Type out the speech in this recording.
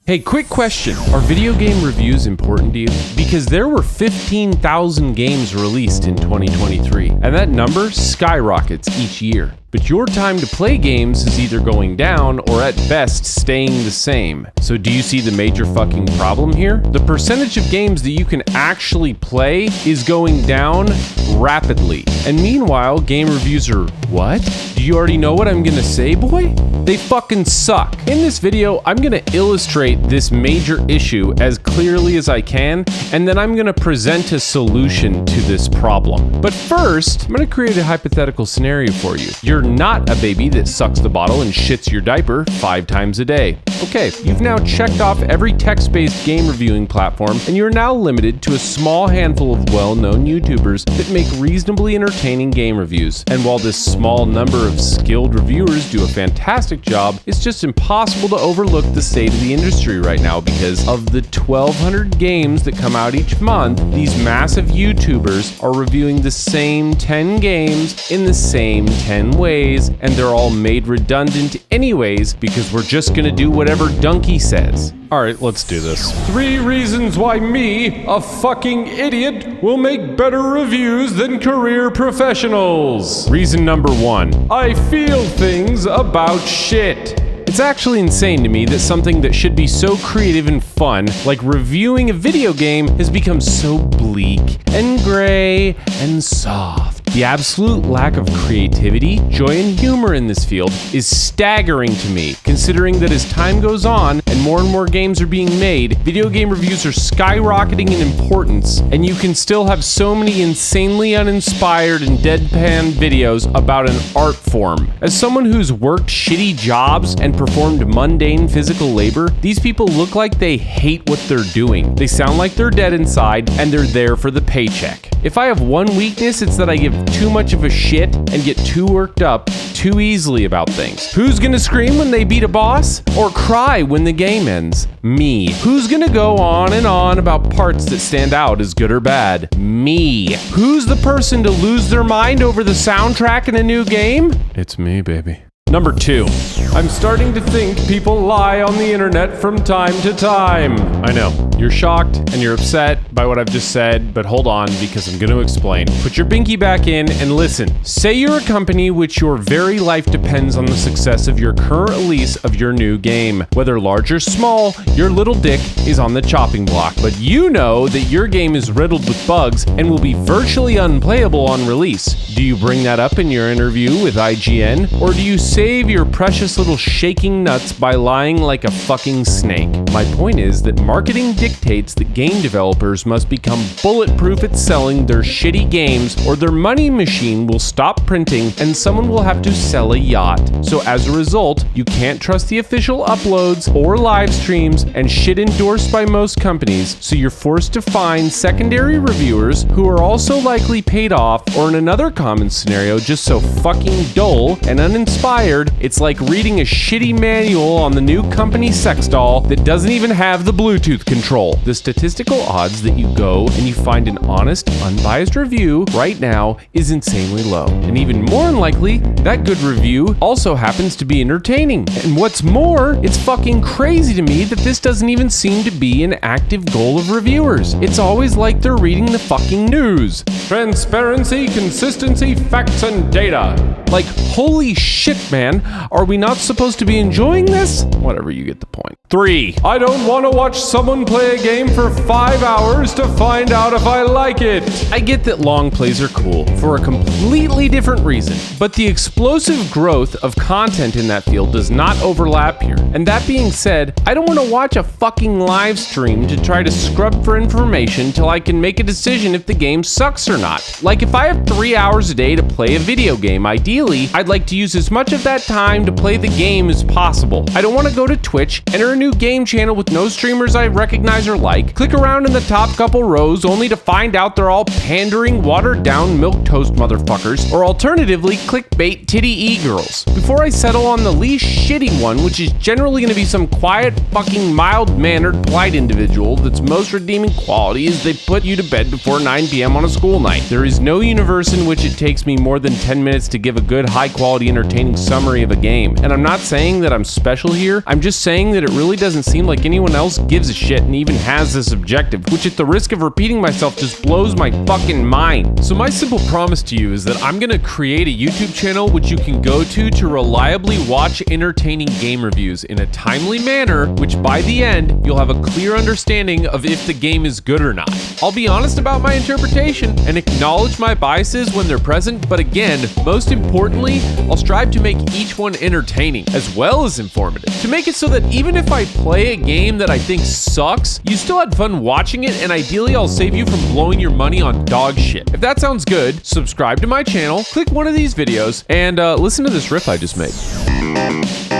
Hey, quick question. Are video game reviews important to you? Because there were 15,000 games released in 2023, and that number skyrockets each year. But your time to play games is either going down or at best staying the same. So do you see the major fucking problem here? The percentage of games that you can actually play is going down rapidly. And meanwhile, game reviews are what? Do you already know what I'm gonna say, boy? They fucking suck. In this video, I'm gonna illustrate this major issue as clearly as I can, and then I'm gonna present a solution to this problem. But first, I'm gonna create a hypothetical scenario for you. You're not a baby that sucks the bottle and shits your diaper 5 times a day. Okay, you've now checked off every text-based game reviewing platform, and you're now limited to a small handful of well-known YouTubers that make reasonably entertaining game reviews. And while this small number of skilled reviewers do a fantastic job, it's just impossible to overlook the state of the industry right now because of the 1,200 games that come out each month. These massive YouTubers are reviewing the same 10 games in the same 10 ways, and they're all made redundant anyways because we're just gonna do whatever Donkey says. Alright, let's do this. 3 reasons why me, a fucking idiot, will make better reviews than career professionals. Reason number 1. I feel things about shit. It's actually insane to me that something that should be so creative and fun, like reviewing a video game, has become so bleak and gray and soft. The absolute lack of creativity, joy, and humor in this field is staggering to me, considering that as time goes on and more games are being made, video game reviews are skyrocketing in importance, and you can still have so many insanely uninspired and deadpan videos about an art form. As someone who's worked shitty jobs and performed mundane physical labor, these people look like they hate what they're doing. They sound like they're dead inside, and they're there for the paycheck. If I have one weakness, it's that I give too much of a shit and get too worked up too easily about things. Who's gonna scream when they beat a boss? Or cry when the game ends? Me. Who's gonna go on and on about parts that stand out as good or bad? Me. Who's the person to lose their mind over the soundtrack in a new game? It's me, baby. Number 2, I'm starting to think people lie on the internet from time to time. I know, you're shocked and you're upset by what I've just said, but hold on because I'm going to explain. Put your binky back in and listen. Say you're a company which your very life depends on the success of your current release of your new game. Whether large or small, your little dick is on the chopping block, but you know that your game is riddled with bugs and will be virtually unplayable on release. Do you bring that up in your interview with IGN, or do you save your precious little shaking nuts by lying like a fucking snake? My point is that marketing dictates that game developers must become bulletproof at selling their shitty games, or their money machine will stop printing and someone will have to sell a yacht. So as a result, you can't trust the official uploads or live streams and shit endorsed by most companies, so you're forced to find secondary reviewers who are also likely paid off, or in another common scenario, just so fucking dull and uninspired it's like reading a shitty manual on the new company sex doll that doesn't even have the Bluetooth control. The statistical odds that you go and you find an honest, unbiased review right now is insanely low. And even more unlikely, that good review also happens to be entertaining. And what's more, it's fucking crazy to me that this doesn't even seem to be an active goal of reviewers. It's always like they're reading the fucking news. Transparency, consistency, facts, and data. Like, holy shit, man. Are we not supposed to be enjoying this? Whatever, you get the point. 3. I don't want to watch someone play a game for 5 hours to find out if I like it. I get that long plays are cool for a completely different reason, but the explosive growth of content in that field does not overlap here. And that being said, I don't want to watch a fucking live stream to try to scrub for information till I can make a decision if the game sucks or not. Like, if I have 3 hours a day to play a video game, ideally, I'd like to use as much of that time to play the game as possible. I don't want to go to Twitch, enter a new game channel with no streamers I recognize guys are like, click around in the top couple rows only to find out they're all pandering, watered-down milquetoast motherfuckers, or alternatively, clickbait titty e-girls. Before I settle on the least shitty one, which is generally going to be some quiet, fucking mild-mannered, polite individual that's most redeeming quality is they put you to bed before 9 p.m. on a school night. There is no universe in which it takes me more than 10 minutes to give a good, high-quality, entertaining summary of a game. And I'm not saying that I'm special here, I'm just saying that it really doesn't seem like anyone else gives a shit and even has this objective, which at the risk of repeating myself just blows my fucking mind. So my simple promise to you is that I'm gonna create a YouTube channel which you can go to reliably watch entertaining game reviews in a timely manner, which by the end, you'll have a clear understanding of if the game is good or not. I'll be honest about my interpretation and acknowledge my biases when they're present, but again, most importantly, I'll strive to make each one entertaining as well as informative, to make it so that even if I play a game that I think sucks, you still had fun watching it, and ideally I'll save you from blowing your money on dog shit. If that sounds good, subscribe to my channel, click one of these videos, and listen to this riff I just made.